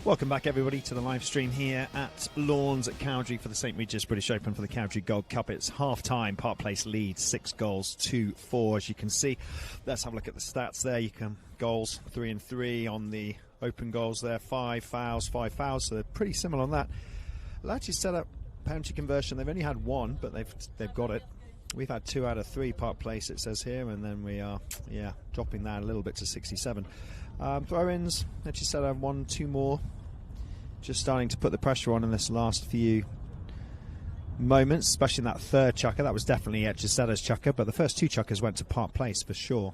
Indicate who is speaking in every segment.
Speaker 1: Welcome back, everybody, to the live stream here at Lawns at Cowdray for the St. Regis British Open for the Cowdray Gold Cup. It's half-time. Park Place leads 6 goals to 4, as you can see. Let's have a look at the stats there. You can goals 3 and 3 on the open goals there. 5 fouls, 5 fouls. So they're pretty similar on that. They'll actually set up penalty conversion. They've only had 1, but they've got it. We've had 2 out of 3 Park Place, it says here, and then we are, dropping that a little bit to 67. Throw-ins, actually set up 1, 2 more. Just starting to put the pressure on in this last few moments, especially in that third chucker. That was definitely Etchisetta's chucker, but the first 2 chuckers went to Park Place for sure.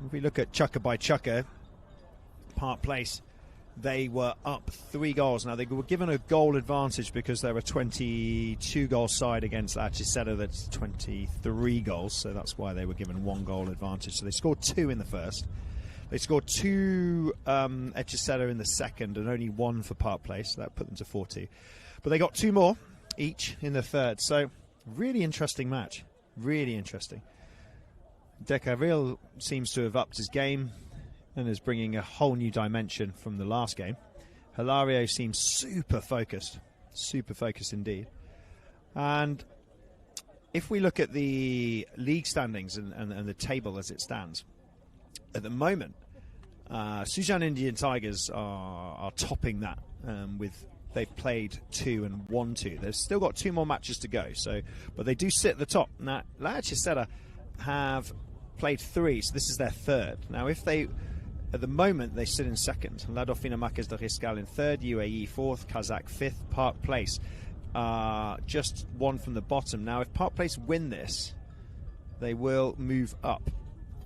Speaker 1: If we look at chucker by chucker, Park Place, they were up 3 goals. Now, they were given a goal advantage because they're a 22-goal side against Etchisetta that's 23 goals, so that's why they were given 1 goal advantage. So they scored 2 in the first. They scored 2 Etchisetta in the second and only 1 for Park Place. So that put them to 4-2. But they got 2 more each in the third. So really interesting match. Really interesting. Decavril seems to have upped his game and is bringing a whole new dimension from the last game. Hilario seems super focused indeed. And if we look at the league standings and the table as it stands, at the moment, Suzhou Indian Tigers are topping that they've played 2 and won 2. They've still got 2 more matches to go, but they do sit at the top. Now, Etchisetta have played 3, so this is their third. Now, at the moment, they sit in second. La Dauphine Marquès de Riscal in third, UAE fourth, Kazakh fifth, Park Place just 1 from the bottom. Now, if Park Place win this, they will move up.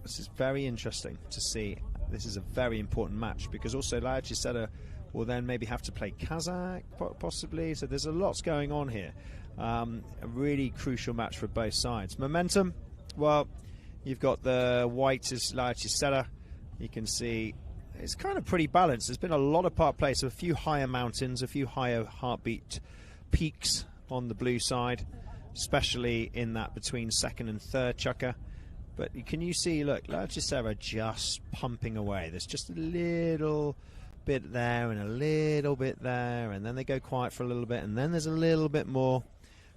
Speaker 1: This is very interesting to see. This is a very important match because also La Etchisetta will then maybe have to play Kazakh, possibly. So there's a lot going on here. A really crucial match for both sides. Momentum, well, you've got the white is La Etchisetta. You can see it's kind of pretty balanced. There's been a lot of Park Place, a few higher mountains, a few higher heartbeat peaks on the blue side, especially in that between second and third chucker. But can you see, look, La Etchisetta just pumping away. There's just a little bit there and a little bit there, and then they go quiet for a little bit, and then there's a little bit more.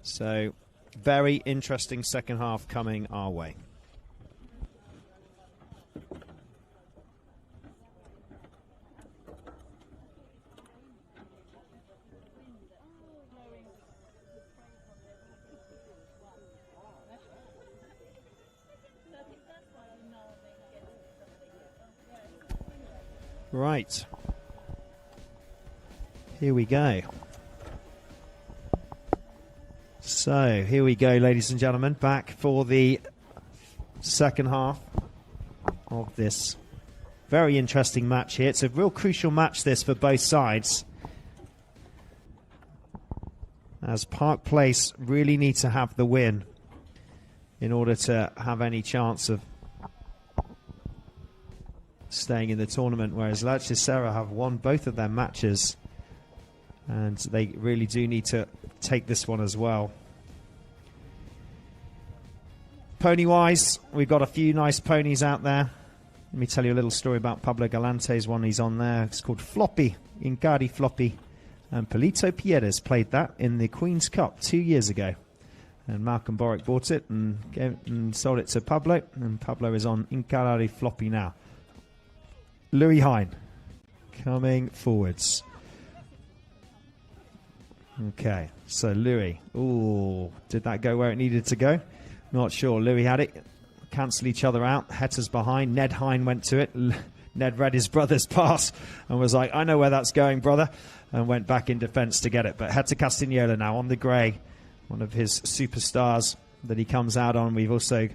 Speaker 1: So very interesting second half coming our way. Right, here we go. So here we go, ladies and gentlemen, back for the second half of this very interesting match here. It's a real crucial match, this, for both sides, as Park Place really need to have the win in order to have any chance of staying in the tournament, whereas La Etchisetta have won both of their matches and they really do need to take this one as well. Pony wise, we've got a few nice ponies out there. Let me tell you a little story about Pablo Galante's one. He's on there. It's called Floppy, Incari Floppy, and Polito Pierres played that in the Queen's Cup 2 years ago, and Malcolm Boric bought it and sold it to Pablo, and Pablo is on Incari Floppy now. Louis Hine coming forwards. Okay, so Louis. Ooh, did that go where it needed to go? Not sure. Louis had it. Cancel each other out. Hetter's behind. Ned Hine went to it. Ned read his brother's pass and was like, I know where that's going, brother, and went back in defence to get it. But Hetter Castagnola now on the grey, one of his superstars that he comes out on. We've also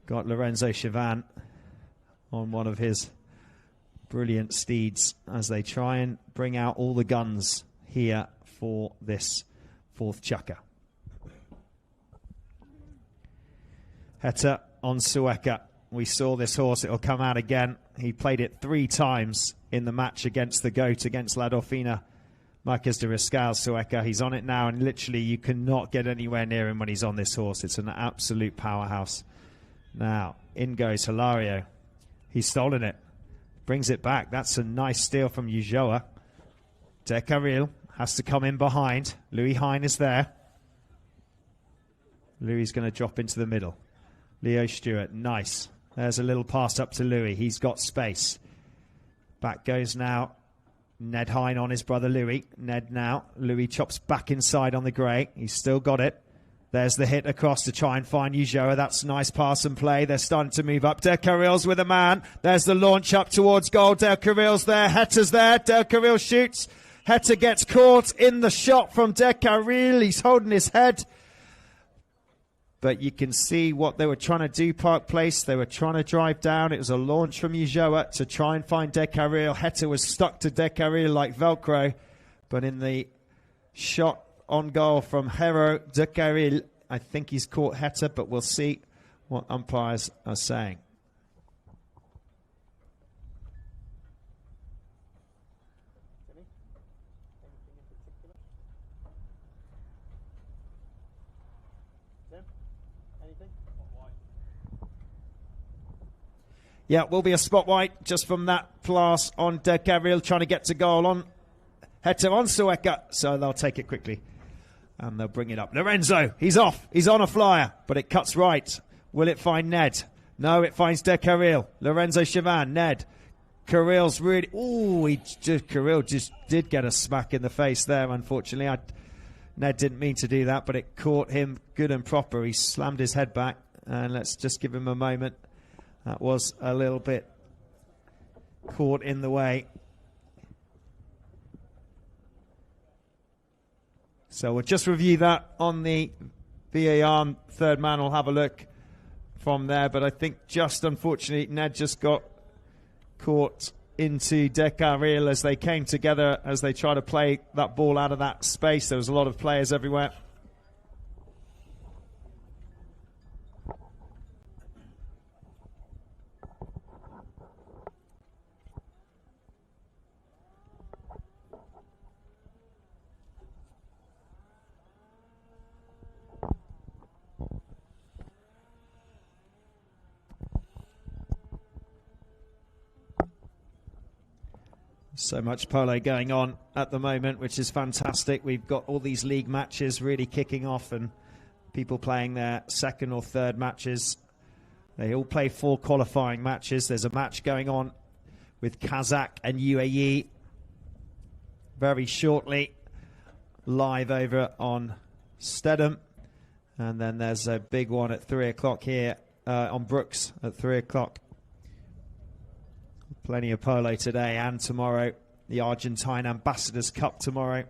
Speaker 1: got Lorenzo Chavan on one of his brilliant steeds as they try and bring out all the guns here for this fourth chucker. Hetter on Sueca. We saw this horse. It'll come out again. He played it 3 times in the match against the GOAT, against La Dauphine Marquès de Riscal. Sueca, he's on it now, and literally you cannot get anywhere near him when he's on this horse. It's an absolute powerhouse. Now, in goes Hilario. He's stolen it. brings it back. That's a nice steal from Ulloa. De Carril has to come in behind. Louis Hine is there. Louis is going to drop into the middle. Leo Stewart, nice. There's a little pass up to Louis. He's got space. Back goes now Ned Hine on his brother Louis. Ned now. Louis chops back inside on the grey. He's still got it. There's the hit across to try and find Ulloa. That's nice pass and play. They're starting to move up. De Carril's with a man. There's the launch up towards goal. De Carril's there. Hetter's there. De Carril shoots. Hetter gets caught in the shot from De Carril. He's holding his head. But you can see what they were trying to do, Park Place. They were trying to drive down. It was a launch from Ulloa to try and find De Carril. Hetter was stuck to De Carril like Velcro. But in the shot on goal from Hero De Carril, I think he's caught Hetter, but we'll see what umpires are saying. Yeah, will be a spot white just from that pass on De Carril trying to get to goal on Hetter on Sueca. So they'll take it quickly and they'll bring it up. Lorenzo, he's off. He's on a flyer, but it cuts right. Will it find Ned? No, it finds De Carril. Lorenzo Chavan, Ned. Carril's really... Ooh, Carril just did get a smack in the face there, unfortunately. Ned didn't mean to do that, but it caught him good and proper. He slammed his head back, and let's just give him a moment. That was a little bit caught in the way. So we'll just review that on the VAR. Third man will have a look from there. But I think just unfortunately, Ned just got caught into De Carril as they came together, as they try to play that ball out of that space. There was a lot of players everywhere. So much polo going on at the moment, which is fantastic. We've got all these league matches really kicking off and people playing their second or third matches. They all play 4 qualifying matches. There's a match going on with Kazakh and UAE very shortly, live over on Stedham. And then there's a big one at 3 o'clock here on Brooks at 3 o'clock. Plenty of polo today and tomorrow. The Argentine Ambassadors Cup tomorrow.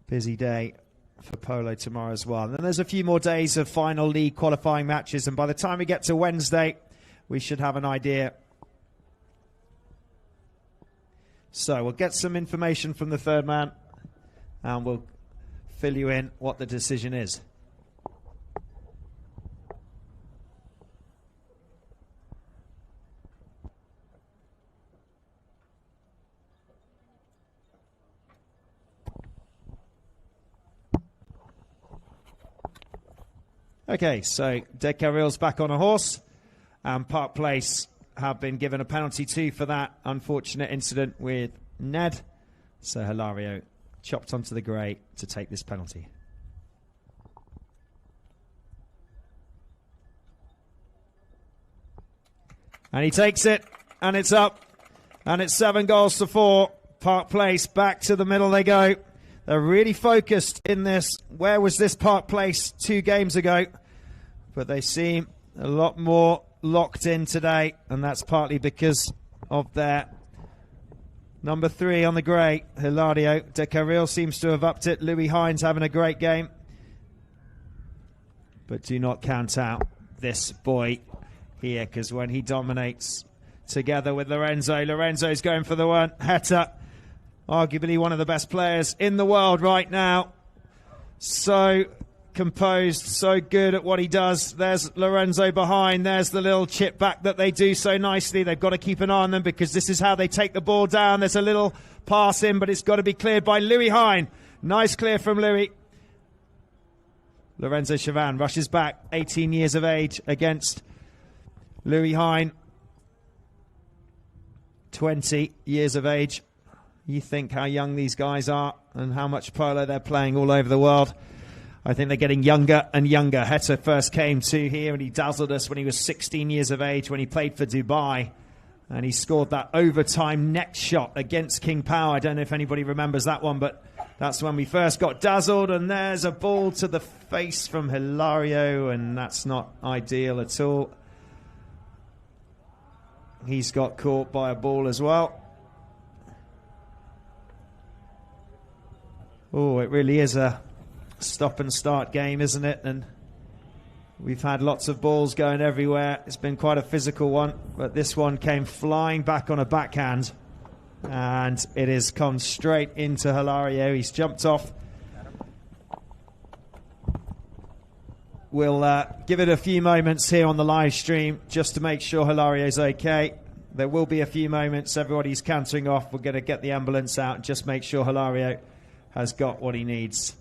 Speaker 1: Busy day for polo tomorrow as well. And then there's a few more days of final league qualifying matches. And by the time we get to Wednesday, we should have an idea. So we'll get some information from the third man. And we'll fill you in what the decision is. Okay, so De Carril's back on a horse, and Park Place have been given a penalty too for that unfortunate incident with Ned. So Hilario chopped onto the grey to take this penalty. And he takes it, and it's up, and it's 7-4. Park Place back to the middle they go. They're really focused in this. Where was this Park Place 2 games ago? But they seem a lot more locked in today, and that's partly because of their number 3 on the grey, Hilario. De Carril seems to have upped it. Louis Hines having a great game. But do not count out this boy here, because when he dominates together with Lorenzo's going for the one. Hetter, arguably one of the best players in the world right now. So composed, so good at what he does. There's Lorenzo behind. There's the little chip back that they do so nicely. They've got to keep an eye on them because this is how they take the ball down. There's a little pass in, but it's got to be cleared by Louis Hine. Nice clear from Louis. Lorenzo Chavan rushes back, 18 years of age, against Louis Hine. 20 years of age. You think how young these guys are and how much polo they're playing all over the world. I think they're getting younger and younger. Heta first came to here and he dazzled us when he was 16 years of age when he played for Dubai. And he scored that overtime net shot against King Power. I don't know if anybody remembers that one, but that's when we first got dazzled. And there's a ball to the face from Hilario, and that's not ideal at all. He's got caught by a ball as well. Oh, it really is a stop and start game, isn't it? And we've had lots of balls going everywhere. It's been quite a physical one, but this one came flying back on a backhand, and it has come straight into Hilario. He's jumped off. We'll give it a few moments here on the live stream just to make sure Hilario's okay. There will be a few moments. Everybody's cantering off. We're going to get the ambulance out and just make sure Hilario has got what he needs.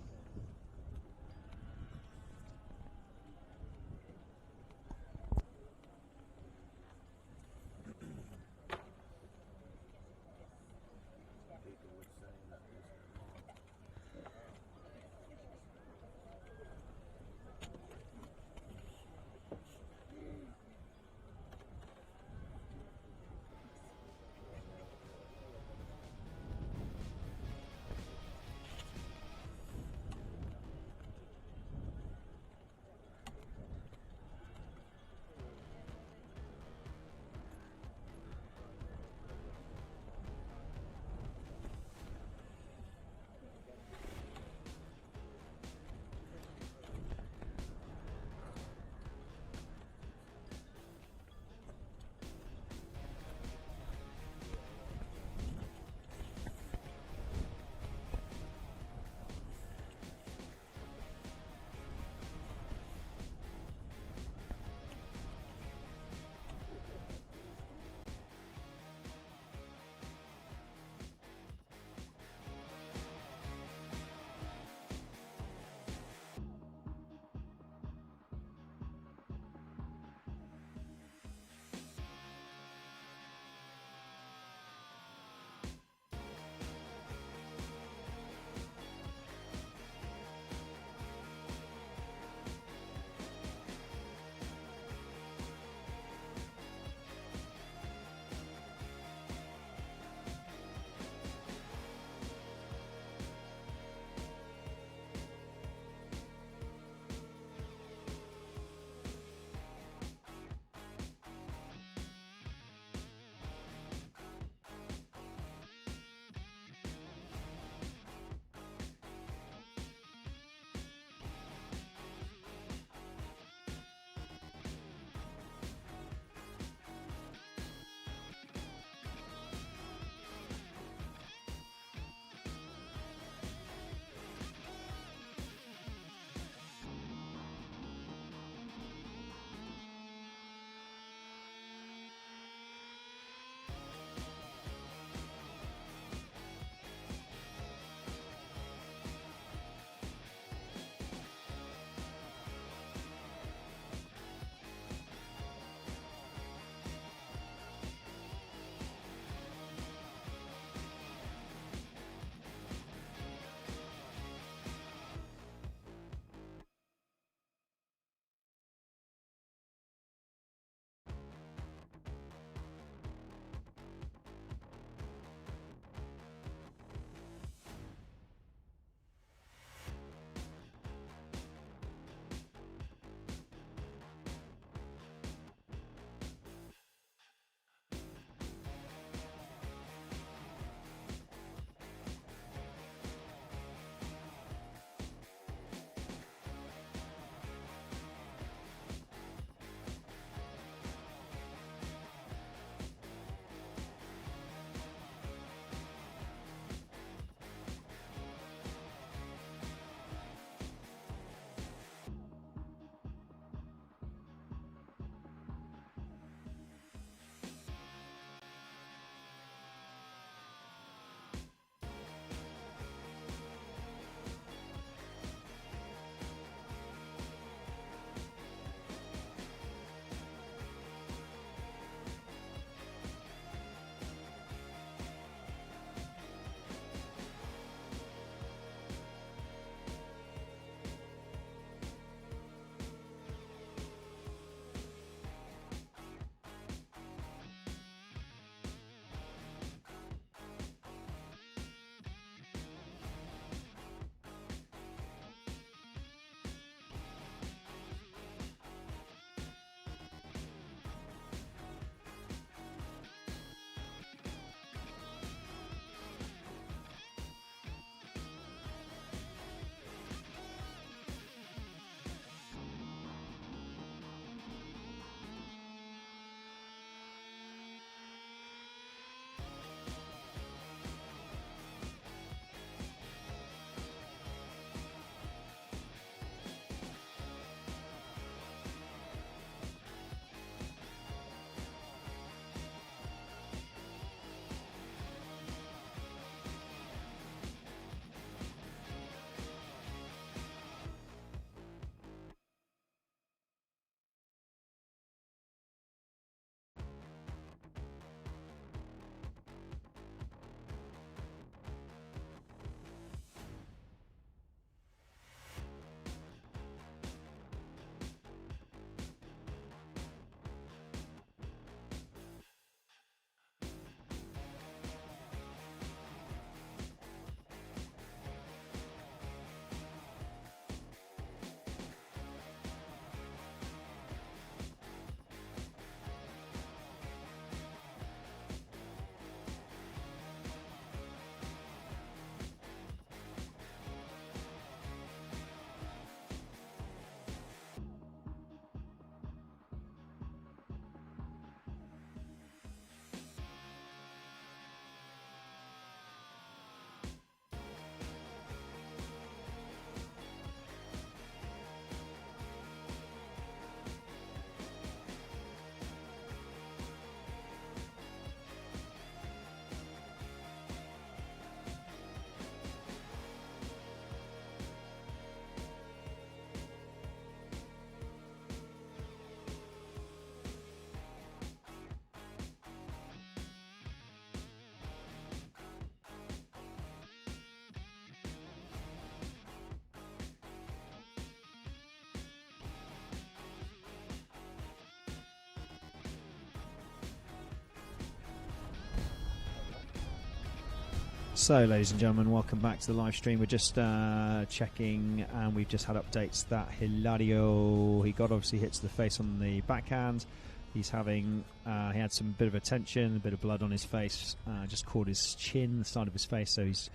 Speaker 1: So, ladies and gentlemen, welcome back to the live stream. We're just checking, and we've just had updates that Hilario, he got obviously hit to the face on the backhand. He's having, he had some bit of attention, a bit of blood on his face, just caught his chin, the side of his face, so he's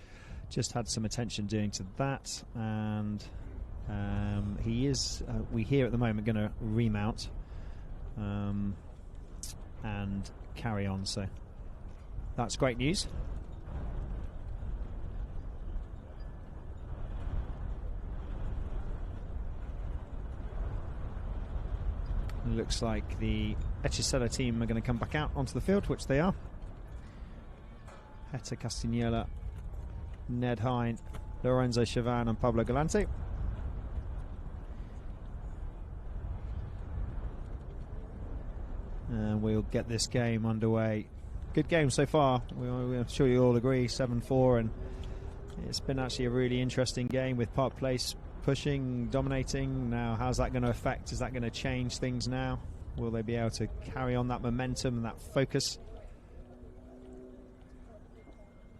Speaker 1: just had some attention doing to that. And he is, we hear at the moment, going to remount and carry on, so that's great news. Looks like the Hechicero team are going to come back out onto the field, which they are. Heta Castagnola, Ned Hine, Lorenzo Chavan and Pablo Galante. And we'll get this game underway. Good game so far. I'm sure you all agree, 7-4, and it's been actually a really interesting game with Park Place pushing, dominating. Now, how's that going to affect? Is that going to change things now? Will they be able to carry on that momentum and that focus?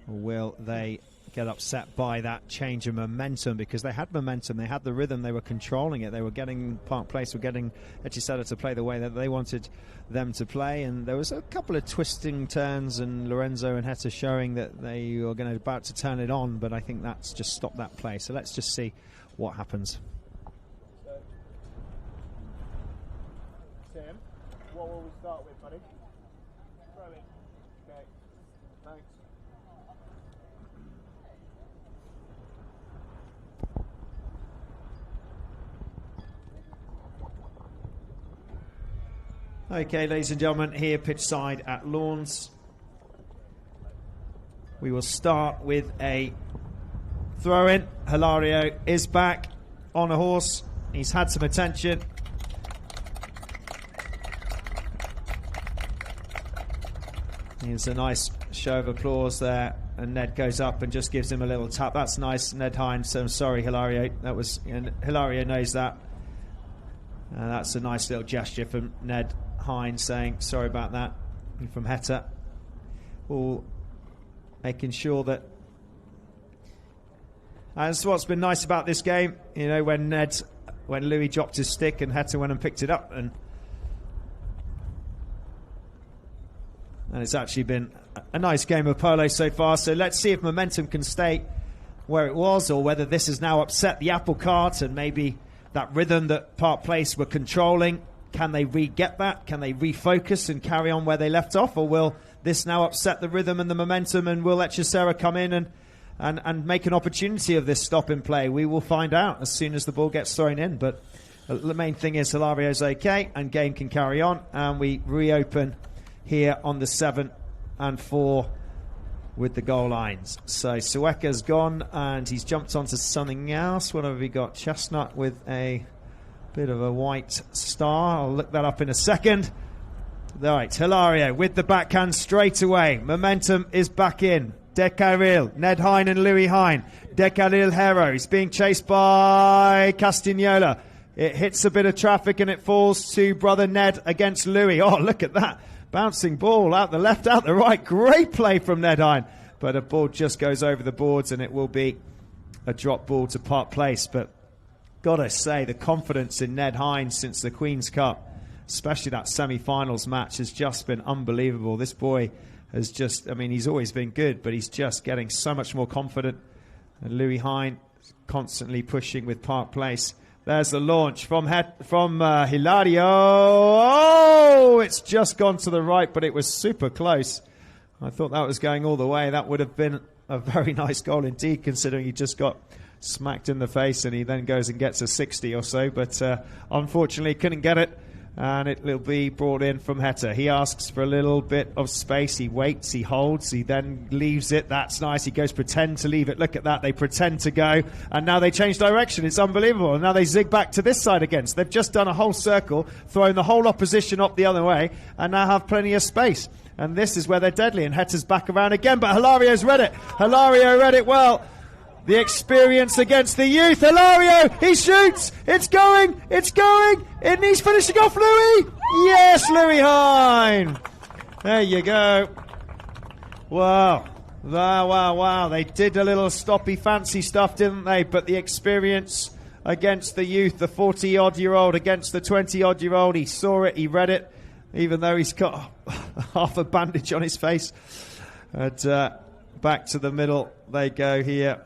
Speaker 1: Or will they get upset by that change of momentum? Because they had momentum, they had the rhythm, they were controlling it, they were getting Park Place, were getting Hechicero to play the way that they wanted them to play, and there was a couple of twisting turns, and Lorenzo and Heta showing that they were about to turn it on, but I think that's just stopped that play. So let's just see what happens.
Speaker 2: Sam, what will we start with, buddy? Throwing. Okay, thanks.
Speaker 1: Okay, ladies and gentlemen, here pitch side at Lawns. We will start with a throw in. Hilario is back on a horse. He's had some attention. Here's a nice show of applause there, and Ned goes up and just gives him a little tap. That's nice, Ned Hines. So I'm sorry, Hilario. That was, and Hilario knows that. That's a nice little gesture from Ned Hines saying sorry about that. And from Heta, all making sure that. And that's what's been nice about this game, you know, when Louis dropped his stick and Heta went and picked it up, and it's actually been a nice game of polo so far. So let's see if momentum can stay where it was, or whether this has now upset the apple cart, and maybe that rhythm that Park Place were controlling, can they re-get that? Can they refocus and carry on where they left off, or will this now upset the rhythm and the momentum, and will Hechicero come in and make an opportunity of this stop in play? We will find out as soon as the ball gets thrown in. But the main thing is Hilario's okay and game can carry on, and we reopen here on the 7-4 with the goal lines. So Sueka's gone and he's jumped onto something else. What have we got? Chestnut with a bit of a white star. I'll look that up in a second. Right, Hilario with the backhand straight away. Momentum is back in. Decaril, Ned Hine and Louis Hine. Decaril Hero, he's being chased by Castagnola. It hits a bit of traffic and it falls to brother Ned against Louis. Oh, look at that. Bouncing ball out the left, out the right. Great play from Ned Hine. But a ball just goes over the boards and it will be a drop ball to Park Place. But gotta say, the confidence in Ned Hine since the Queen's Cup, especially that semi-finals match, has just been unbelievable. This boy has just, I mean, he's always been good, but he's just getting so much more confident. And Louis Hine constantly pushing with Park Place. There's the launch from Hilario. Oh, it's just gone to the right, but it was super close. I thought that was going all the way. That would have been a very nice goal indeed, considering he just got smacked in the face and he then goes and gets a 60 or so. But unfortunately, couldn't get it. And it will be brought in from Heta. He asks for a little bit of space. He waits, he holds, he then leaves it. That's nice. He goes pretend to leave it. Look at that. They pretend to go. And now they change direction. It's unbelievable. And now they zig back to this side again. So they've just done a whole circle, thrown the whole opposition up the other way, and now have plenty of space. And this is where they're deadly. And Heta's back around again. But Hilario's read it. Hilario read it well. The experience against the youth. Hilario, he shoots. It's going. It's going. And he's finishing off Louis. Yes, Louis Hine. There you go. Wow. Wow, wow, wow. They did a little stoppy fancy stuff, didn't they? But the experience against the youth, the 40-odd-year-old against the 20-odd-year-old, he saw it, he read it, even though he's got half a bandage on his face. And back to the middle they go here.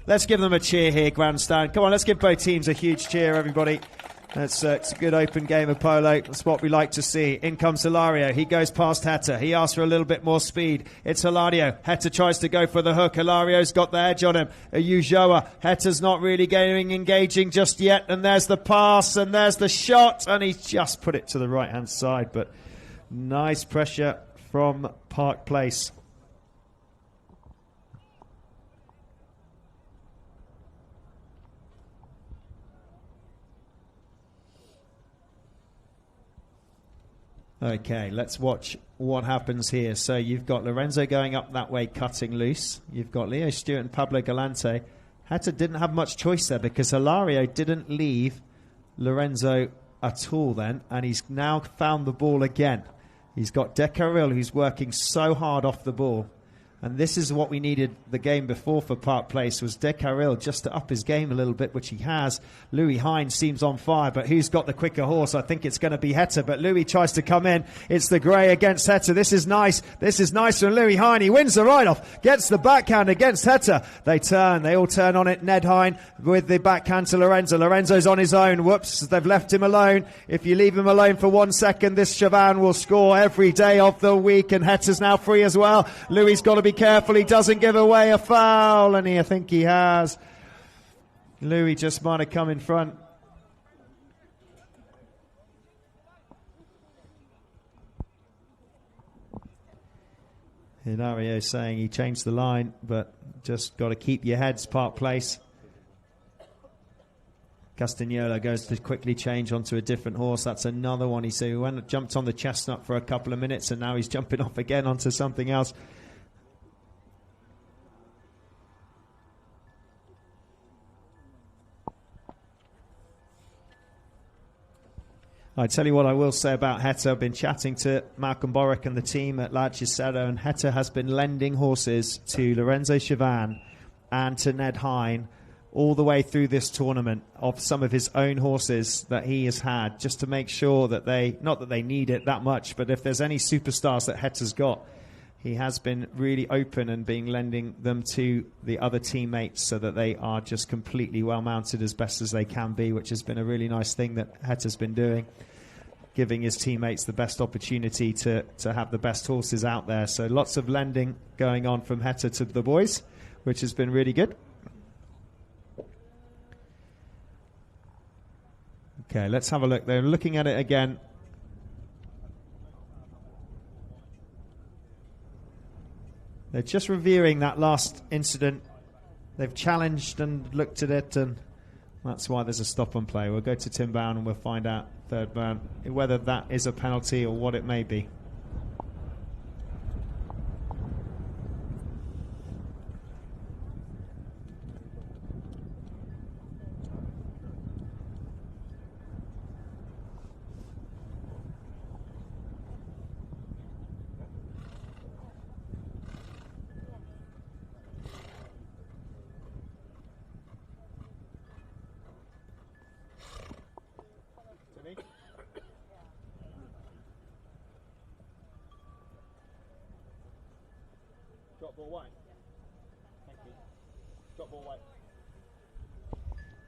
Speaker 1: Let's give them a cheer here, grandstand. Come on, let's give both teams a huge cheer, everybody. It's a good open game of polo. That's what we like to see. In comes Hilario. He goes past Heta. He asks for a little bit more speed. It's Hilario. Heta tries to go for the hook. Hilario's got the edge on him. Ujoa. Heta's not really engaging just yet. And there's the pass and there's the shot. And he's just put it to the right-hand side. But nice pressure from Park Place. Okay, let's watch what happens here. So you've got Lorenzo going up that way, cutting loose. You've got Leo Stewart and Pablo Galante. Heta didn't have much choice there because Hilario didn't leave Lorenzo at all then, and he's now found the ball again. He's got De Carril, who's working so hard off the ball. And this is what we needed the game before for Park Place, was De Carril just to up his game a little bit, which he has. Louis Hines seems on fire, but who's got the quicker horse? I think it's going to be Heta, but Louis tries to come in. It's the grey against Heta. This is nice. This is nice from Louis Hine. He wins the ride-off, gets the backhand against Heta. They all turn on it. Ned Hine with the backhand to Lorenzo. Lorenzo's on his own. Whoops, they've left him alone. If you leave him alone for 1 second, this Chavan will score every day of the week, and Heta's now free as well. Louis's got to be careful he doesn't give away a foul, and I think he has. Louis just might have come in front. Hilario saying he changed the line, but just got to keep your heads, Park Place. Castagnola goes to quickly change onto a different horse. That's another one. He said he jumped on the chestnut for a couple of minutes, and now he's jumping off again onto something else. I tell you what I will say about Heta. I've been chatting to Malcolm Borwick and the team at La Hechicera, and Heta has been lending horses to Lorenzo Chavan and to Ned Hine all the way through this tournament, of some of his own horses that he has had, just to make sure that not that they need it that much, but if there's any superstars that Heta's got, he has been really open and being lending them to the other teammates so that they are just completely well mounted as best as they can be, which has been a really nice thing that Heta's been doing, giving his teammates the best opportunity to have the best horses out there. So lots of lending going on from Heta to the boys, which has been really good. Okay, let's have a look. They're looking at it again. They're just reviewing that last incident. They've challenged and looked at it, and that's why there's a stop and play. We'll go to Tim Bowen and we'll find out, third man, whether that is a penalty or what it may be.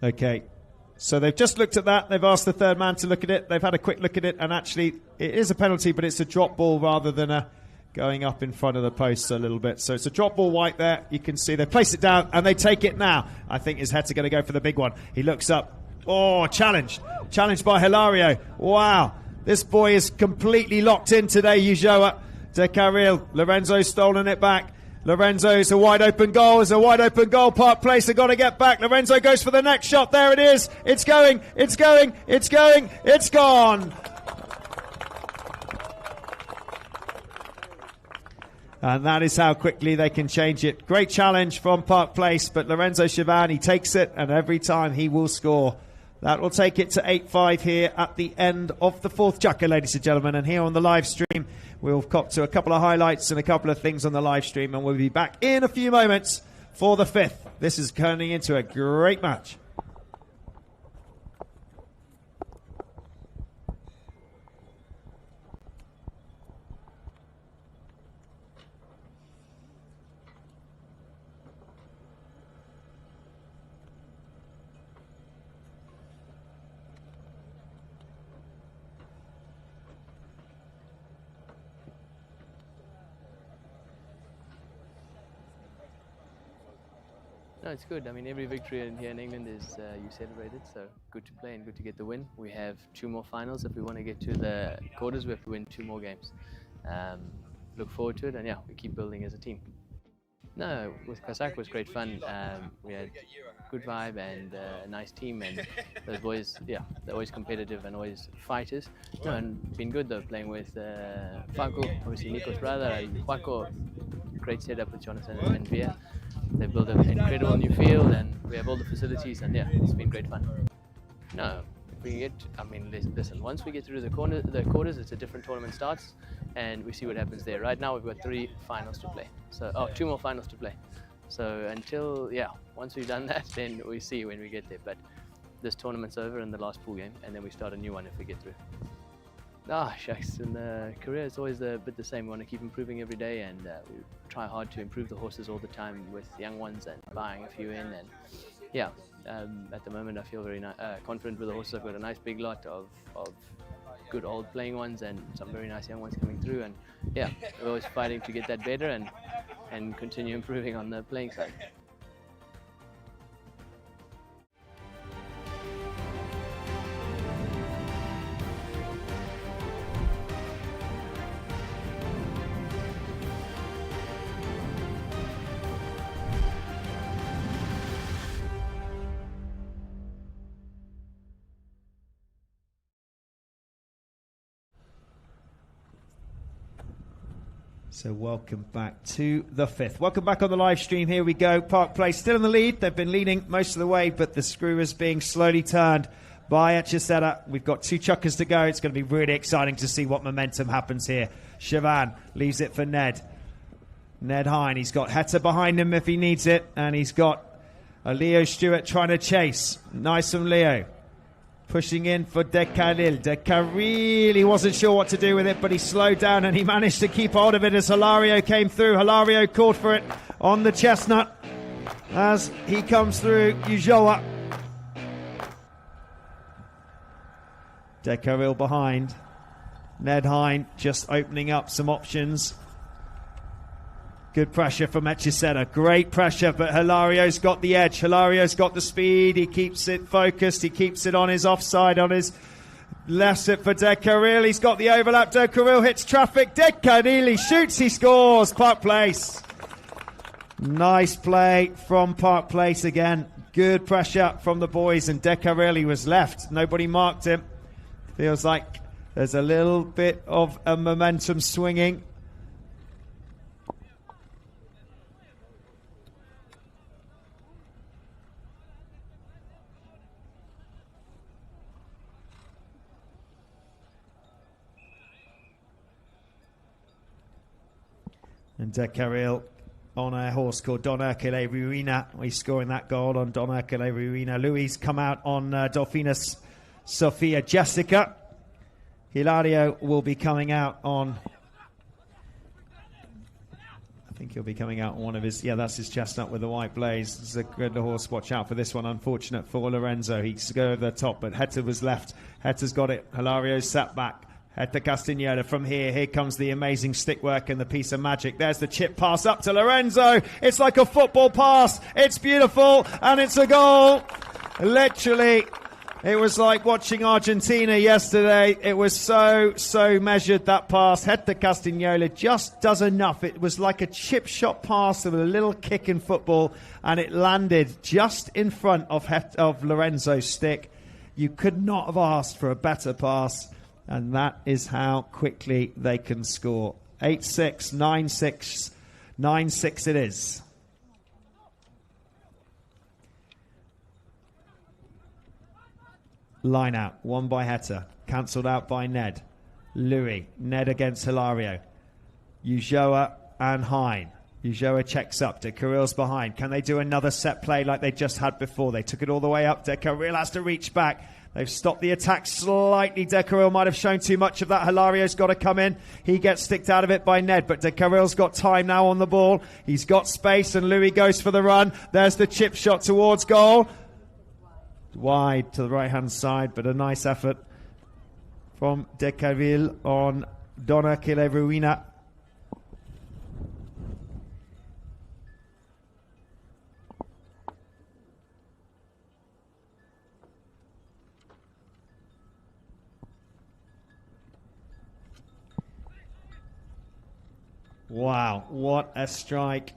Speaker 1: Okay, so they've just looked at that. They've asked the third man to look at it. They've had a quick look at it, and actually it is a penalty, but it's a drop ball rather than a going up in front of the posts a little bit. So it's a drop ball white there. You can see they place it down and they take it now. I think his heads are going to go for the big one. He looks up. Oh, challenged by Hilario. Wow, this boy is completely locked in today. Ujoa, De Carril, Lorenzo's stolen it back. Lorenzo's a wide open goal. It's a wide open goal. Park Place have got to get back. Lorenzo goes for the next shot. There it is. It's going. It's going. It's going. It's gone. And that is how quickly they can change it. Great challenge from Park Place, but Lorenzo Chavan, he takes it, and every time he will score. That will take it to 8-5 here at the end of the fourth chukker, ladies and gentlemen. And here on the live stream, we'll cop to a couple of highlights and a couple of things on the live stream, and we'll be back in a few moments for the fifth. This is turning into a great match.
Speaker 3: No, it's good. I mean, every victory here in England is you celebrate it, so good to play and good to get the win. We have 2 more finals. If we want to get to the quarters, we have to win 2 more games. Look forward to it, and yeah, we keep building as a team. No, with Kazakh was great fun. We had good vibe and a nice team, and those boys, yeah, they're always competitive and always fighters. No, and been good though, playing with Faco, obviously Nico's brother, and Faco. Great setup with Jonathan and Via. They built an incredible new field, and we have all the facilities, and yeah, it's been great fun. No, if we get, I mean, listen, once we get through the quarters, it's a different tournament starts, and we see what happens there. Right now, we've got 3 finals to play, so 2 more finals to play. So until, yeah, once we've done that, then we see when we get there. But this tournament's over in the last pool game, and then we start a new one if we get through. Shucks, in the career it's always a bit the same. We want to keep improving every day, and we try hard to improve the horses all the time with young ones and buying a few in. And yeah, at the moment I feel very confident with the horses. I've got a nice big lot of good old playing ones and some very nice young ones coming through. And yeah, we're always fighting to get that better and continue improving on the playing side.
Speaker 1: So welcome back to the fifth. Welcome back on the live stream. Here we go. Park Place still in the lead. They've been leading most of the way, but the screw is being slowly turned by Etchisetta. We've got 2 chukkers to go. It's going to be really exciting to see what momentum happens here. Siobhan leaves it for Ned. Ned Hine. He's got Heta behind him if he needs it, and he's got a Leo Stewart trying to chase. Nice from Leo. Pushing in for Dekaril. Dekaril, he wasn't sure what to do with it, but he slowed down and he managed to keep hold of it as Hilario came through. Hilario called for it on the chestnut as he comes through. Ujoa. Dekaril behind. Ned Hine just opening up some options. Good pressure from Etchisetta. Great pressure, but Hilario's got the edge. Hilario's got the speed. He keeps it focused. He keeps it on his offside, on his left it for Dekaril. He's got the overlap. Dekaril hits traffic. Dekaril, he shoots, he scores. Park Place. Nice play from Park Place again. Good pressure from the boys, and Dekaril, he was left. Nobody marked him. Feels like there's a little bit of a momentum swinging. And Dekaril on a horse called Don Hercule Ruina. He's scoring that goal on Don Hercule Ruina. Louis come out on Dolphinus Sophia Jessica. Hilario will be coming out on... I think he'll be coming out on one of his... Yeah, that's his chestnut with the white blaze. It's a good horse. Watch out for this one. Unfortunate for Lorenzo. He's go over the top, but Heta was left. Heta's got it. Hilario's sat back. Heta Castagnola from here. Here comes the amazing stick work and the piece of magic. There's the chip pass up to Lorenzo. It's like a football pass. It's beautiful, and it's a goal. Literally, it was like watching Argentina yesterday. It was so measured, that pass. Heta Castagnola just does enough. It was like a chip shot pass with a little kick in football, and it landed just in front of Lorenzo's stick. You could not have asked for a better pass. And that is how quickly they can score. 8-6, 9-6, 9-6 it is. line out. One by Heta. Cancelled out by Ned. Louis. Ned against Hilario. Ulloa and Hine. Ulloa checks up. De Carril's behind. Can they do another set play like they just had before? They took it all the way up. De Carril has to reach back. They've stopped the attack slightly. De Carril might have shown too much of that. Hilario's got to come in. He gets sticked out of it by Ned, but De Carril's got time now on the ball. He's got space, and Louis goes for the run. There's the chip shot towards goal. Wide to the right-hand side, but a nice effort from De Carril on Donna Kileruina. Wow, what a strike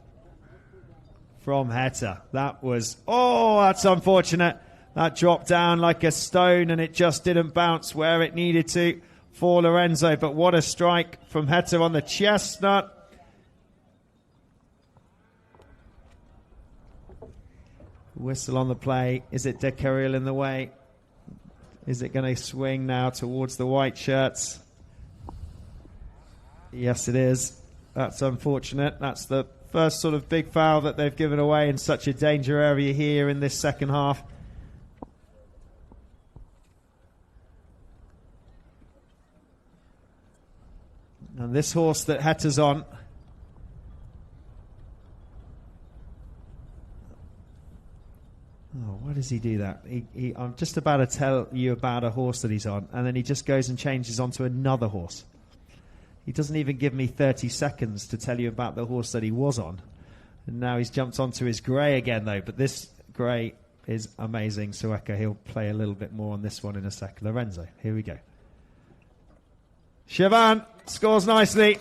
Speaker 1: from Heta. That was, oh, that's unfortunate. That dropped down like a stone and it just didn't bounce where it needed to for Lorenzo. But what a strike from Heta on the chestnut. Whistle on the play. Is it De Carril in the way? Is it going to swing now towards the white shirts? Yes, it is. That's unfortunate. That's the first sort of big foul that they've given away in such a danger area here in this second half. And this horse that Heta's on, oh, why does he do that? I'm just about to tell you about a horse that he's on, and then he just goes and changes onto another horse. He doesn't even give me 30 seconds to tell you about the horse that he was on. And now he's jumped onto his grey again, though. But this grey is amazing. Sueca, he'll play a little bit more on this one in a second. Lorenzo, here we go. Siobhan scores nicely.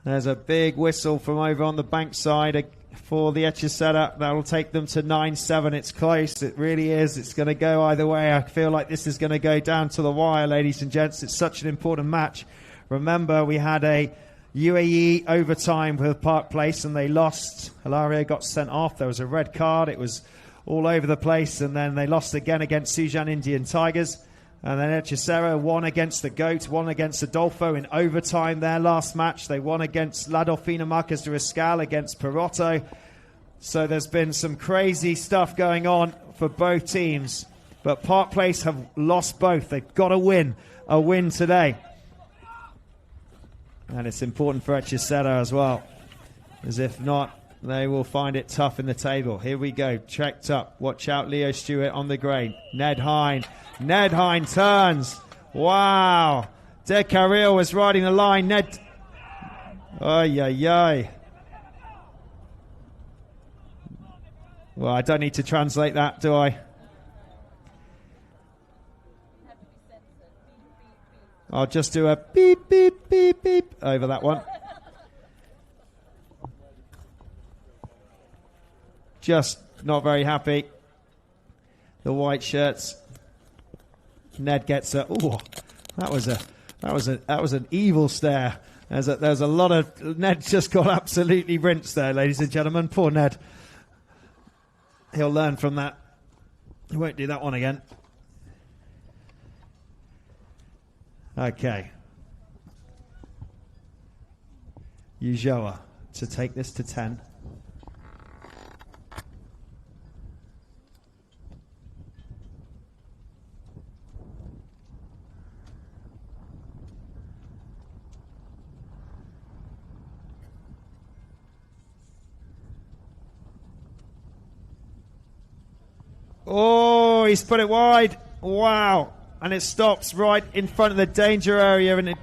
Speaker 1: There's a big whistle from over on the bank side for the Hechicera. That'll take them to 9-7. It's close. It really is. It's going to go either way. I feel like this is going to go down to the wire, ladies and gents. It's such an important match. Remember, we had a UAE overtime with Park Place and they lost. Hilario got sent off. There was a red card. It was all over the place. And then they lost again against Sujan Indian Tigers. And then Hechicera won against the Goat, won against Adolfo in overtime their last match. They won against La Dauphina Marquez de Riscal against Perotto. So there's been some crazy stuff going on for both teams. But Park Place have lost both. They've got to win a win today. And it's important for Hechicera as well. As if not, they will find it tough in the table. Here we go. Checked up. Watch out, Leo Stewart on the grade. Ned Hine. Ned Hine turns. Wow. De Carril was riding the line. Ned. Ay, ay, ay. Well, I don't need to translate that, do I? I'll just do a beep, beep, beep, beep over that one. Just not very happy. The white shirts. Ned gets a. Oh, that was an evil stare. There's a lot of. Ned just got absolutely rinsed there, ladies and gentlemen. Poor Ned. He'll learn from that. He won't do that one again. Okay. Ulloa to take this to 10. Oh, he's put it wide. Wow. And it stops right in front of the danger area.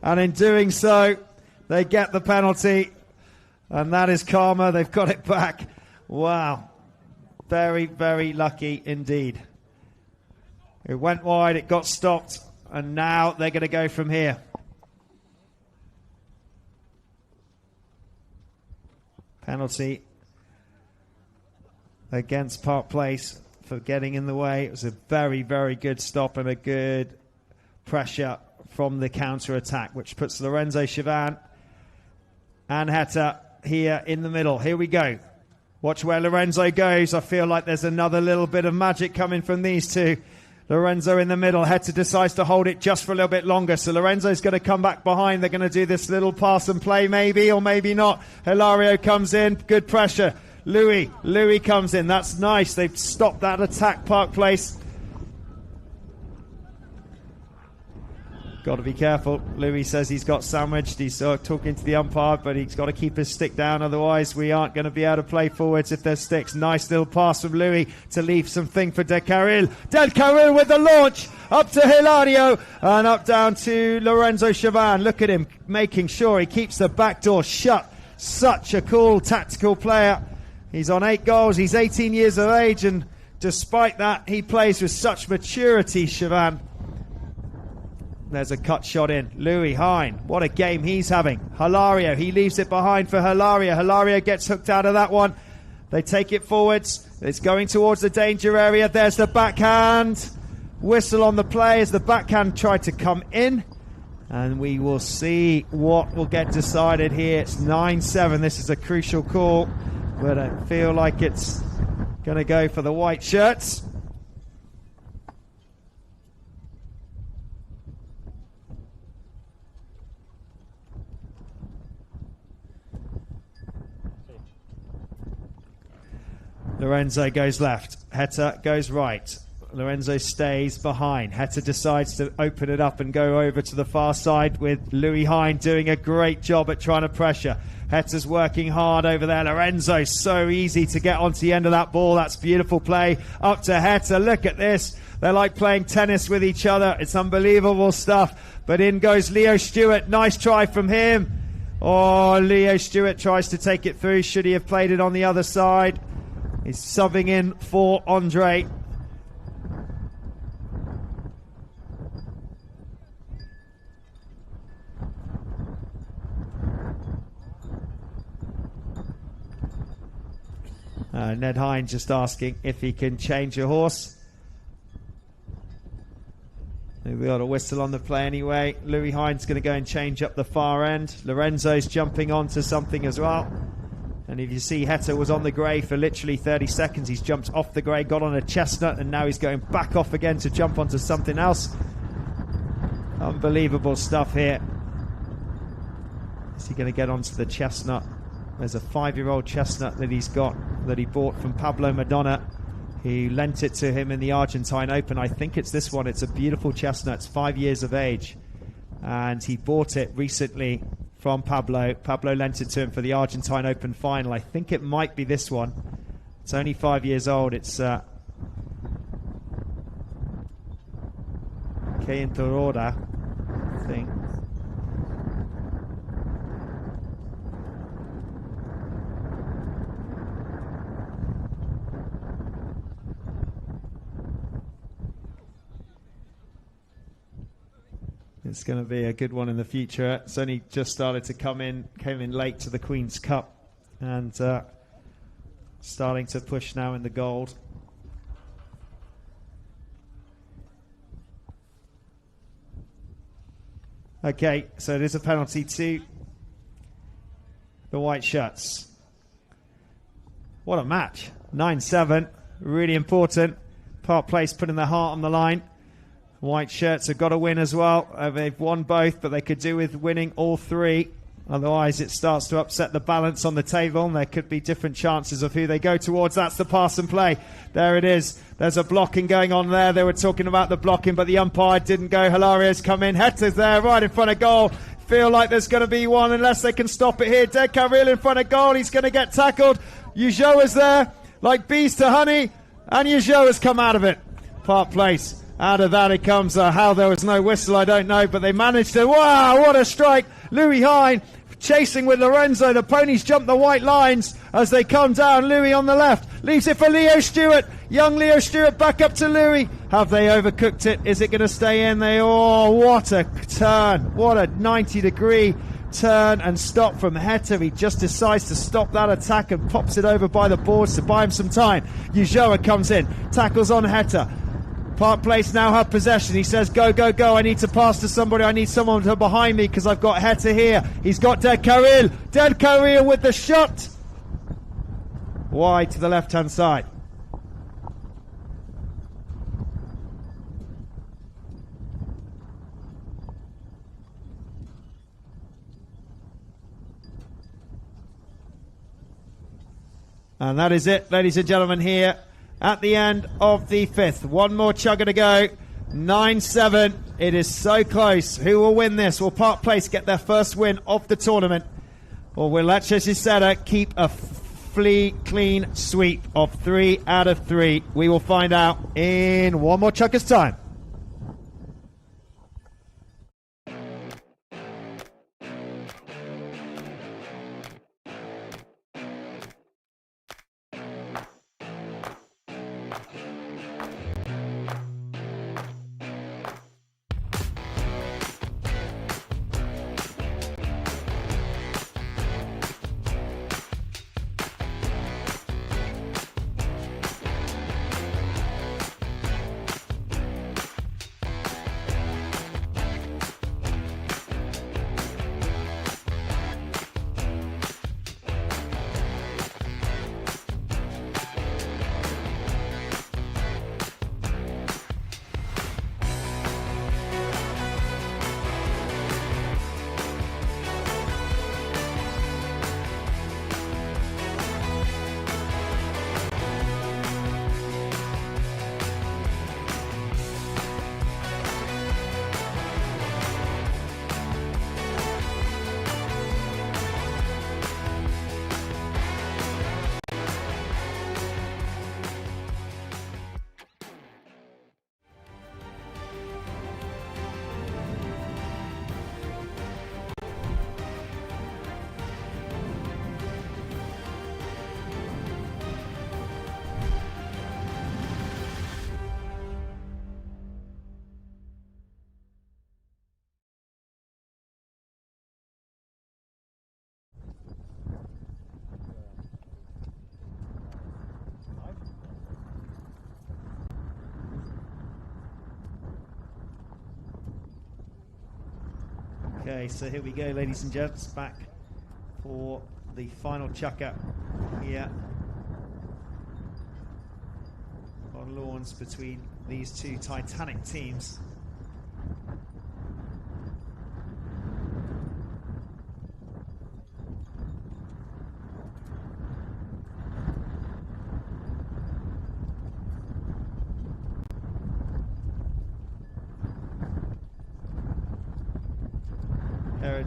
Speaker 1: And in doing so, they get the penalty. And that is karma. They've got it back. Wow. Very, very lucky indeed. It went wide. It got stopped. And now they're going to go from here. Penalty against Park Place for getting in the way. It was a very, very good stop and a good pressure from the counter-attack, which puts Lorenzo Chivan and Heta here in the middle. Here we go. Watch where Lorenzo goes. I feel like there's another little bit of magic coming from these two. Lorenzo in the middle. Heta decides to hold it just for a little bit longer. So Lorenzo's going to come back behind. They're going to do this little pass and play maybe, or maybe not. Hilario comes in. Good pressure. Louis comes in. That's nice. They've stopped that attack, Park Place. Got to be careful. Louis says he's got sandwiched. He's talking to the umpire, but he's got to keep his stick down. Otherwise, we aren't going to be able to play forwards if there's sticks. Nice little pass from Louis to leave something for Del Carril. Del Carril with the launch up to Hilario and up down to Lorenzo Chavan. Look at him making sure he keeps the back door shut. Such a cool tactical player. He's on 8 goals. He's 18 years of age, and despite that, he plays with such maturity, Chavan. There's a cut shot in. Louis Hine, what a game he's having. Hilario, he leaves it behind for Hilario. Hilario gets hooked out of that one. They take it forwards. It's going towards the danger area. There's the backhand. Whistle on the play as the backhand tried to come in. And we will see what will get decided here. It's 9-7. This is a crucial call, but I feel like it's going to go for the white shirts. Lorenzo goes left. Heta goes right. Lorenzo stays behind. Heta decides to open it up and go over to the far side with Louis Hine doing a great job at trying to pressure. Heta's working hard over there. Lorenzo, so easy to get onto the end of that ball. That's beautiful play. Up to Heta. Look at this. They're like playing tennis with each other. It's unbelievable stuff. But in goes Leo Stewart. Nice try from him. Oh, Leo Stewart tries to take it through. Should he have played it on the other side? He's subbing in for Andre. Ned Hine just asking if he can change a horse. We got a whistle on the play anyway. Louis Hine's going to go and change up the far end. Lorenzo's jumping onto something as well. And if you see, Heta was on the grey for literally 30 seconds. He's jumped off the grey, got on a chestnut, and now he's going back off again to jump onto something else. Unbelievable stuff here. Is he going to get onto the chestnut? There's a 5-year-old chestnut that he's got, that he bought from Pablo Madonna. He lent it to him in the Argentine Open. I think it's this one. It's a beautiful chestnut. It's 5 years of age. And he bought it recently from Pablo. Pablo lent it to him for the Argentine Open final. I think it might be this one. It's only 5 years old. It's Que Entorora, I think. It's going to be a good one in the future. It's only just started to came in late to the Queen's Cup, and starting to push now in the gold. Okay, so it is a penalty to the white shirts. What a match. 9-7, really important. Park Place putting their heart on the line. White shirts have got to win as well. They've won both, but they could do with winning all 3. Otherwise, it starts to upset the balance on the table, and there could be different chances of who they go towards. That's the pass and play. There it is. There's a blocking going on there. They were talking about the blocking, but the umpire didn't go. Hilario's come in. Heta's there right in front of goal. Feel like there's going to be one unless they can stop it here. Del Carril in front of goal. He's going to get tackled. Ujoa's there like bees to honey, and Ujoa's come out of it. Park Place. Out of that it comes. How there was no whistle, I don't know, but they managed to. Wow, what a strike. Louis Hine chasing with Lorenzo. The ponies jump the white lines as they come down. Louis on the left. Leaves it for Leo Stewart. Young Leo Stewart back up to Louis. Have they overcooked it? Is it going to stay in? Oh, what a turn. What a 90-degree turn and stop from Heta. He just decides to stop that attack and pops it over by the boards to buy him some time. Ujoa comes in. Tackles on Heta. Park Place now have possession. He says, go, go, go. I need to pass to somebody. I need someone to behind me because I've got Heta here. He's got Del Carril. Del Carril with the shot. Wide to the left-hand side. And that is it, ladies and gentlemen, here at the end of the fifth. One more chugger to go. 9-7. It is so close. Who will win this? Will Park Place get their first win of the tournament? Or will Leicester keep a clean sweep of 3 out of 3? We will find out in one more chugger's time. Okay, so here we go, ladies and gents, back for the final chucker here on lawns between these two titanic teams.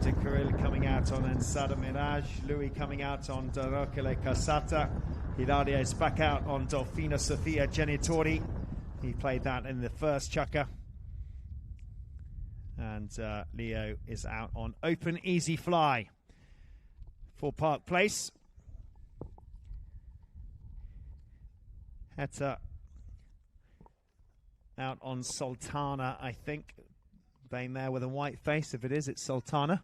Speaker 1: De Carril coming out on Ensada Mirage, Louis coming out on Dorokele Casata, Hilaria is back out on Dolfina Sofia Genitori. He played that in the first chucker. And Leo is out on Open Easy Fly for Park Place. Heta out on Sultana, I think. Bay mare with a white face. If it is, it's Sultana.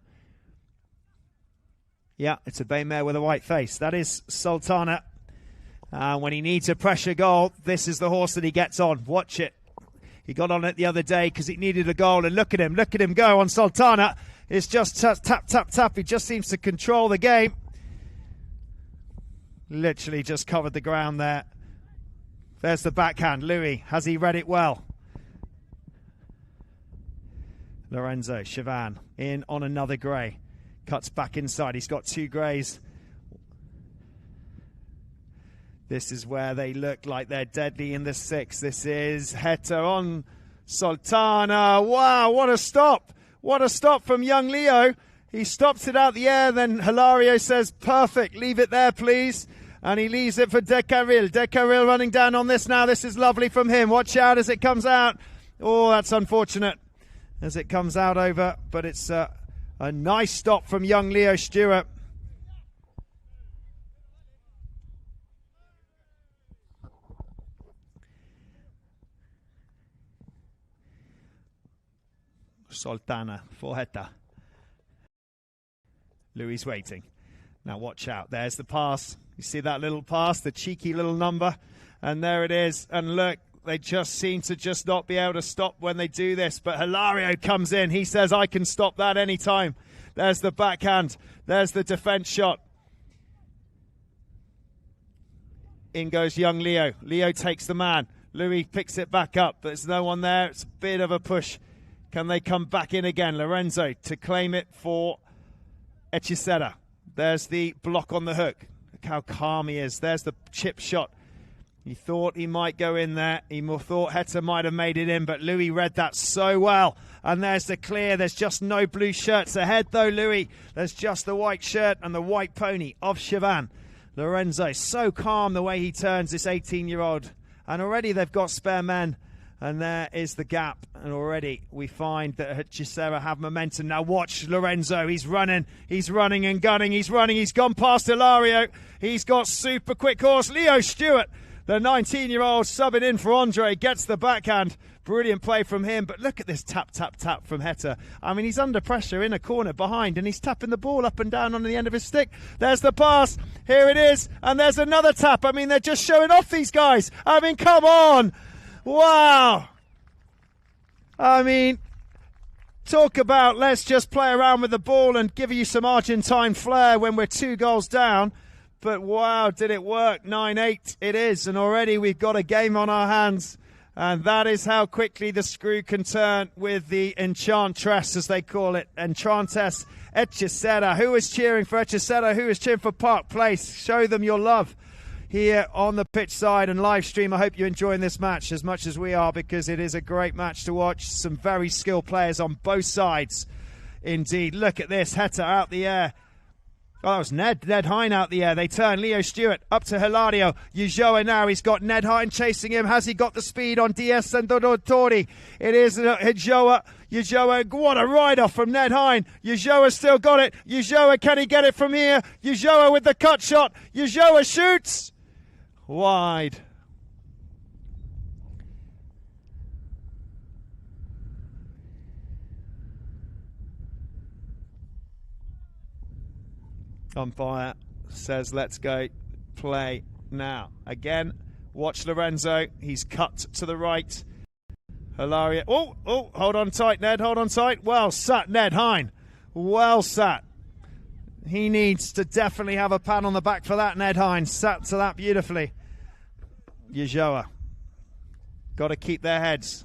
Speaker 1: Yeah, it's a bay mare with a white face. That is Sultana. When he needs a pressure goal, this is the horse that he gets on. Watch it. He got on it the other day because he needed a goal, and look at him go on Sultana. It's just tap, tap, tap, tap. He just seems to control the game. Literally just covered the ground there. There's the backhand. Louis, has he read it well? Lorenzo Chavan in on another grey. Cuts back inside. He's got two greys. This is where they look like they're deadly in the sixth. This is Heta on Sultana. Wow, what a stop. What a stop from young Leo. He stops it out the air. Then Hilario says, perfect. Leave it there, please. And he leaves it for De Carril. De Carril running down on this now. This is lovely from him. Watch out as it comes out. Oh, that's unfortunate as it comes out over. But it's a nice stop from young Leo Stewart. Sultana for Heta. Louis waiting. Now watch out. There's the pass. You see that little pass, the cheeky little number. And there it is. And look, They just seem to just not be able to stop when they do this. But Hilario comes in. He says, I can stop that anytime. There's the backhand. There's the defense shot. In goes young Leo. Leo takes the man. Louis picks it back up. There's no one there. It's a bit of a push. Can they come back in again? Lorenzo to claim it for Hechicera. There's the block on the hook. Look how calm he is. There's the chip shot. He thought he might go in there. He thought Heta might have made it in, but Louis read that so well. And there's the clear. There's just no blue shirts ahead, though, Louis. There's just the white shirt and the white pony of Chavan. Lorenzo, so calm the way he turns, this 18-year-old. And already they've got spare men. And there is the gap. And already we find that Hechicera have momentum. Now watch Lorenzo. He's running and gunning. He's running. He's gone past Hilario. He's got super quick horse. Leo Stewart, the 19-year-old, subbing in for Andre, gets the backhand. Brilliant play from him. But look at this tap, tap, tap from Heta. I mean, he's under pressure in a corner behind, and he's tapping the ball up and down on the end of his stick. There's the pass. Here it is. And there's another tap. I mean, they're just showing off, these guys. I mean, come on. Wow. I mean, talk about let's just play around with the ball and give you some Argentine flair when we're 2 goals down. But wow, did it work? 9-8 it is. And already we've got a game on our hands. And that is how quickly the screw can turn with the Enchantress, as they call it. Enchantress Hechicera. Who is cheering for Hechicera? Who is cheering for Park Place? Show them your love here on the pitch side and live stream. I hope you're enjoying this match as much as we are, because it is a great match to watch. Some very skilled players on both sides indeed. Look at this. Heta out the air. Oh, that was Ned Hine out the air. They turn. Leo Stewart up to Hilario. Ulloa now. He's got Ned Hine chasing him. Has he got the speed on Diaz Sandodori? It is Ulloa. Ulloa, what a ride-off from Ned Hine. Ulloa still got it. Ulloa, can he get it from here? Ulloa with the cut shot. Ulloa shoots. Wide. Umpire says let's go play now. Again, watch Lorenzo. He's cut to the right. Hilario. Oh, hold on tight, Ned. Hold on tight. Well sat, Ned Hine. Well sat. He needs to definitely have a pat on the back for that, Ned Hine. Sat to that beautifully. Ulloa. Got to keep their heads.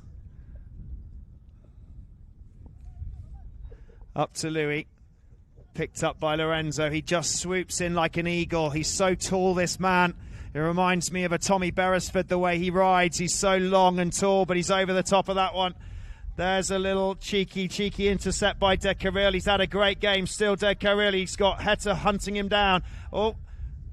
Speaker 1: Up to Louis. Picked up by Lorenzo. He just swoops in like an eagle. He's so tall, this man. It reminds me of a Tommy Beresford, the way he rides. He's so long and tall, but he's over the top of that one. There's a little cheeky intercept by De Carril. He's had a great game still, De Carril. He's got Heta hunting him down. Oh,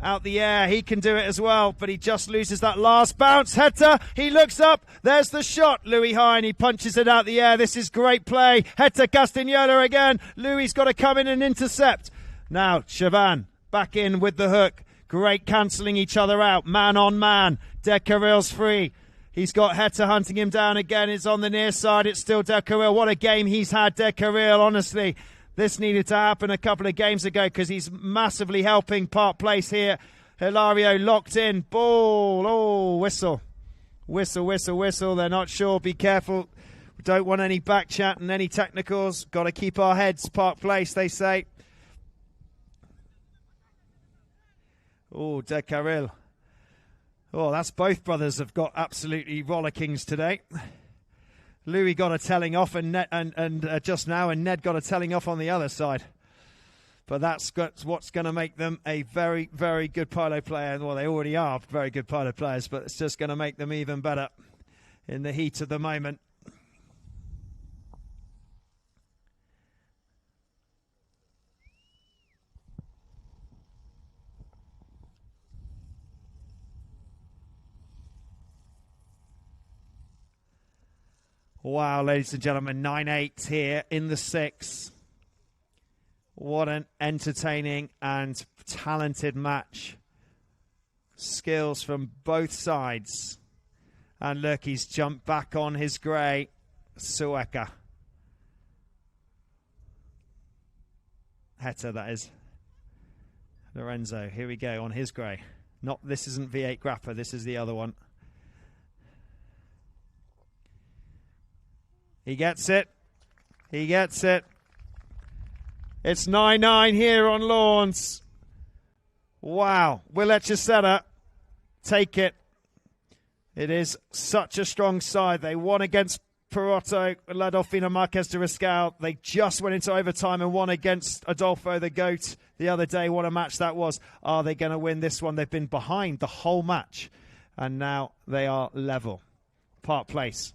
Speaker 1: out the air. He can do it as well, but he just loses that last bounce. Heta, he looks up. There's the shot. Louis Hine, he punches it out the air. This is great play. Heta Castagnola again. Louis got to come in and intercept. Now, Chavan back in with the hook. Great cancelling each other out. Man on man. De Carril's free. He's got Heta hunting him down again. It's on the near side. It's still De Carril. What a game he's had, De Carril, honestly. This needed to happen a couple of games ago, because he's massively helping Park Place here. Hilario locked in. Ball. Oh, whistle. Whistle, whistle, whistle. They're not sure. Be careful. We don't want any back chat and any technicals. Got to keep our heads, Park Place, they say. Oh, De Carril. Oh, that's both brothers have got absolutely rollickings today. Louis got a telling off and just now, and Ned got a telling off on the other side. But that's what's going to make them a very, very good polo player. Well, they already are very good polo players, but it's just going to make them even better in the heat of the moment. Wow, ladies and gentlemen, 9-8 here in the 6. What an entertaining and talented match. Skills from both sides. And look, he's jumped back on his grey. Sueca. Heta, that is. Lorenzo, here we go on his grey. This isn't V8 Grappa, this is the other one. He gets it. He gets it. It's 9-9 here on Lawns. Wow. Will Echeceta take it? It is such a strong side. They won against Perotto, Ladolfino Marquez de Riscal. They just went into overtime and won against Adolfo the Goat the other day. What a match that was. Are they going to win this one? They've been behind the whole match, and now they are level. Park Place.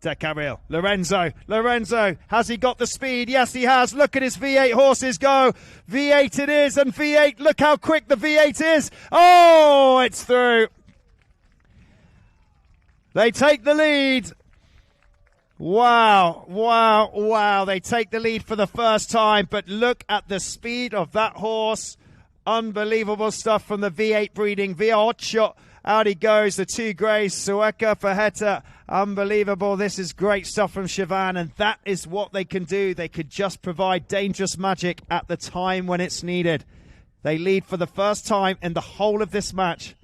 Speaker 1: De Carril. Lorenzo. Has he got the speed? Yes, he has. Look at his V8 horses go. V8 it is, and V8, look how quick the V8 is. Oh, it's through. They take the lead. Wow. They take the lead for the first time, but look at the speed of that horse. Unbelievable stuff from the V8 breeding. V8, out he goes. The two greys, Sueca for Heta. Unbelievable. This is great stuff from Siobhan, and that is what they can do. They could just provide dangerous magic at the time when it's needed. They lead for the first time in the whole of this match.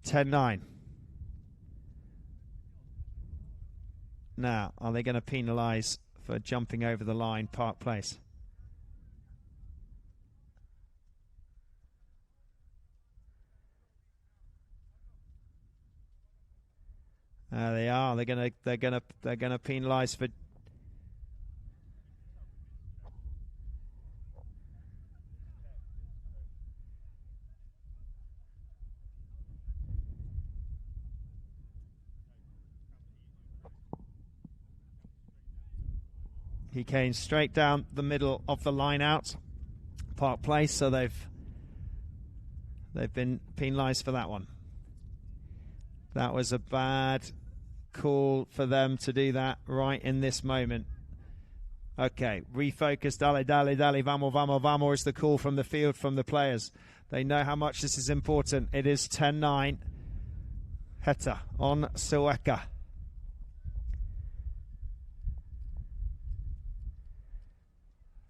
Speaker 1: 10-9. Now, are they going to penalise for jumping over the line, Park Place? They are. They're gonna penalise for. He came straight down the middle of the line out, Park Place, so they've been penalised for that one. That was a bad call for them to do that right in this moment. Okay, refocus, dale, vamos is the call from the field, from the players. They know how much this is important. It is 10-9. Heta on Sueca.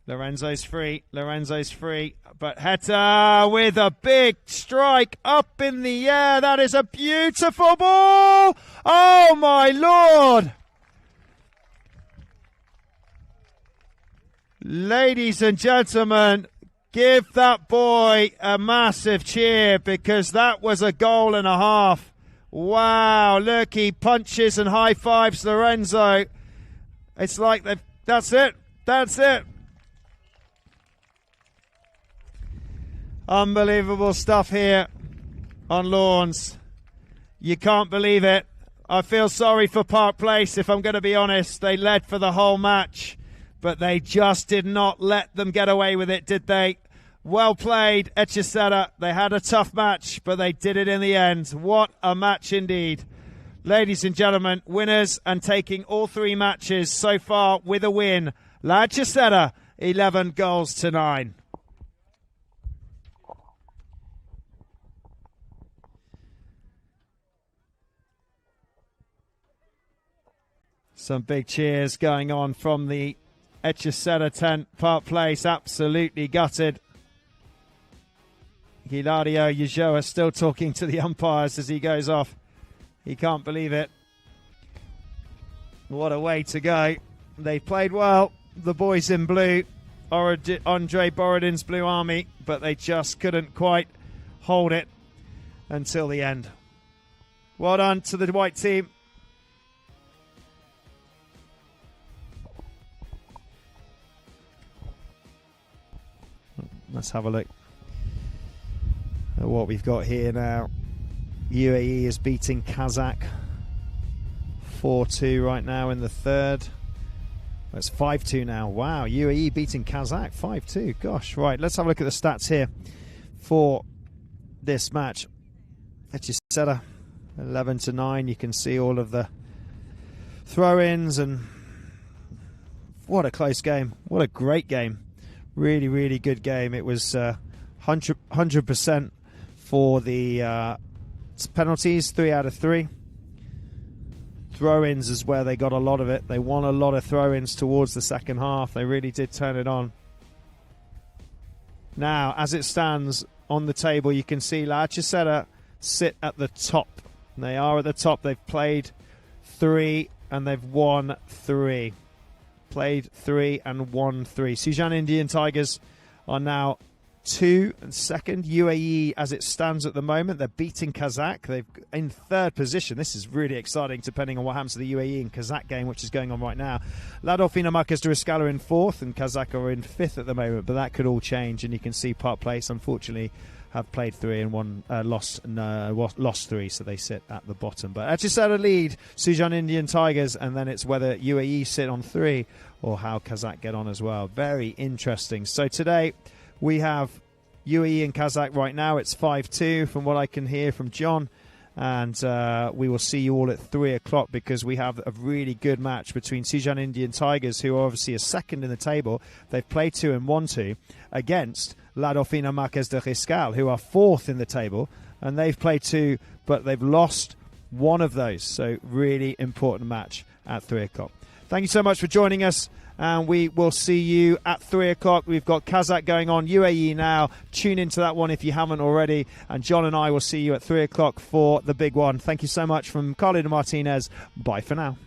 Speaker 1: Lorenzo's free, but Heta with a big strike up in the air. That is a beautiful ball. Oh my Lord. Ladies and gentlemen, give that boy a massive cheer, because that was a goal and a half. Wow, look, he punches and high fives Lorenzo. It's like that's it. Unbelievable stuff here on Lawns. You can't believe it. I feel sorry for Park Place, if I'm going to be honest. They led for the whole match, but they just did not let them get away with it, did they? Well played, Echeceta. They had a tough match, but they did it in the end. What a match indeed. Ladies and gentlemen, winners and taking all three matches so far with a win. La Echeceta, 11 goals to 9. Some big cheers going on from the Echeceta tent. Park Place absolutely gutted. Hilario Ulloa still talking to the umpires as he goes off. He can't believe it. What a way to go. They played well, the boys in blue, Andre Borodin's Blue Army, but they just couldn't quite hold it until the end. Well done to the white team. Let's have a look at what we've got here now. UAE is beating Kazakh 4-2 right now in the third. That's 5-2 now. Wow, UAE beating Kazakh 5-2. Gosh, right. Let's have a look at the stats here for this match. Echeceta 11-9. You can see all of the throw-ins, and what a close game. What a great game. Really, really good game. It was 100% for the penalties, 3 out of 3. Throw-ins is where they got a lot of it. They won a lot of throw-ins towards the second half. They really did turn it on. Now, as it stands on the table, you can see La Echeceta sit at the top. They are at the top. They've played 3, and they've won 3. Played 3 and won 3. Sujan Indian Tigers are now 2 and 2nd. UAE, as it stands at the moment, they're beating Kazakh. They're in 3rd position. This is really exciting, depending on what happens to the UAE and Kazakh game, which is going on right now. Ladolfina Marquez de Riscal are in 4th, and Kazakh are in 5th at the moment, but that could all change, and you can see Park Place, unfortunately, have played 3 and lost 3, so they sit at the bottom. But Achisara lead Sujan Indian Tigers, and then it's whether UAE sit on 3 or how Kazakh get on as well. Very interesting. So today we have UAE and Kazakh right now. It's 5-2 from what I can hear from John. And we will see you all at 3 o'clock because we have a really good match between Sujan Indian Tigers, who are obviously a 2nd in the table. They've played 2 and won 2, against Ladolfina Marquez de Riscal, who are 4th in the table. And they've played 2, but they've lost 1 of those. So really important match at 3 o'clock. Thank you so much for joining us. And we will see you at 3 o'clock. We've got Kazakh going on, UAE now. Tune into that one if you haven't already. And John and I will see you at 3 o'clock for the big one. Thank you so much from Carlo de Martinez. Bye for now.